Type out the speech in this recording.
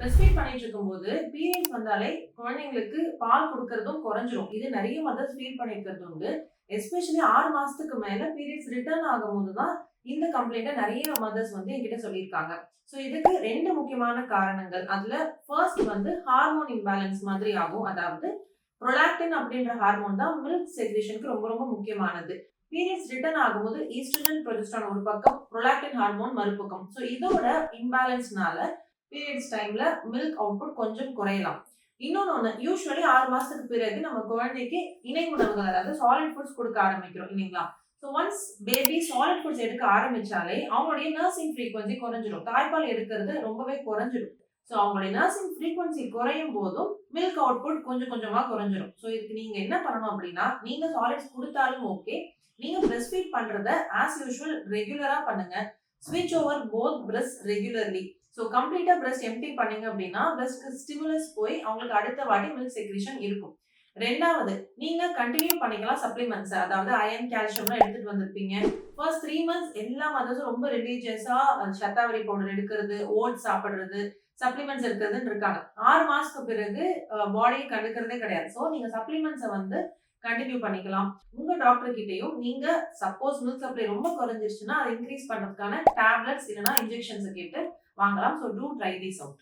Breast feet பண்ணிட்டு இருக்கும்போது periods வந்தாலே குழந்தைங்களுக்கு பால் கொடுக்கறதும் குறைஞ்சிரும். இது நிறைய மதர்ஸ் ஃபீல் பண்ணிருக்கிறது உண்டு. எஸ்பெஷலி 6 மாசத்துக்கு மேல பீரியட்ஸ் ரிட்டர்ன் ஆகும்போது தான் இந்த கம்ப்ளைண்ட்ட நிறைய மதர்ஸ் வந்து என்கிட்ட சொல்லியிருக்காங்க. ஸோ இதுக்கு 2 முக்கியமான காரணங்கள். அதுல ஃபர்ஸ்ட் வந்து ஹார்மோன் இம்பேலன்ஸ் மாதிரி ஆகும். அதாவது புரோலாக்டின் அப்படின்ற ஹார்மோன் தான் மில்க் செக்ரீஷனுக்கு ரொம்ப ரொம்ப முக்கியமானது. பீரியட்ஸ் ரிட்டர்ன் ஆகும்போது ஈஸ்ட்ரோஜன், புரோஜெஸ்டரான் ஒரு பக்கம், புரோலாக்டின் ஹார்மோன் மறுபக்கம். ஸோ இதோட இம்பேலன்ஸ்னால பீரியட்ஸ் டைம்ல மில்க் அவுட்புட் கொஞ்சம் குறையலாம். இன்னொன்னு யூசுவலி 6 மாசத்துக்கு பிறகு நம்ம குழந்தைக்கு இணை உணவுகள் அதாவது சாலிட் ஃபுட்ஸ் கொடுக்க ஆரம்பிக்கிறோம் இல்லைங்களா? So once baby solid foods எடுக்க ஆரம்பிச்சாலே அவங்களுடைய நர்சிங் ஃப்ரீக்வன்சி குறைஞ்சிடும். தாய்ப்பால் எடுக்கிறது ரொம்பவே குறைஞ்சிடும். ஸோ அவங்களுடைய நர்சிங் ஃப்ரீக்வன்சி குறையும் போதும் மில்க் அவுட்புட் கொஞ்சம் கொஞ்சமா குறைஞ்சிடும். ஸோ இதுக்கு நீங்க என்ன பண்ணணும் அப்படின்னா, நீங்க சாலிட்ஸ் கொடுத்தாலும் ஓகே, நீங்க பிரஸ்ட் ஃபீட் பண்றத ஆஸ் யூஷுவல் ரெகுலரா பண்ணுங்க. ஸ்விட்ச் over both breast regularly. So கம்ப்ளீட்டா பிரஸ்ட் எம்ப்டி பண்ணீங்க அப்படின்னா பிரஸ்ட்க்கு ஸ்டிமுலஸ் போய் அவங்களுக்கு அடுத்த வாட்டி மில்க் செக்ரீஷன் இருக்கும். ரெண்டாவது, நீங்க கண்டினியூ பண்ணிக்கலாம் சப்ளிமெண்ட்ஸ். அதாவது அயன், கால்சியம்லாம் எடுத்துட்டு வந்திருப்பீங்க. ஃபர்ஸ்ட் 3 மந்த்ஸ் எல்லா மதர்ஸும் ரொம்ப ரிலீஜியஸா சத்தாவரி பவுடர் எடுக்கிறது, ஓட்ஸ் சாப்பிடுறது, சப்ளிமெண்ட்ஸ் எடுக்கிறதுன்னு இருக்காங்க. 6 மாசத்துக்கு பிறகு பாடியை கண்டுக்கிறதே கிடையாது. ஸோ நீங்க சப்ளிமெண்ட்ஸை வந்து கண்டினியூ பண்ணிக்கலாம். உங்க டாக்டர் கிட்டயும் நீங்க சப்போஸ் மில்க் சப்ளை ரொம்ப குறைஞ்சிருச்சுன்னா அதை இன்க்ரீஸ் பண்றதுக்கான டேப்லெட்ஸ் இல்லைன்னா இன்ஜெக்ஷன்ஸ் கேட்டு வாங்கலாம். So do try this out.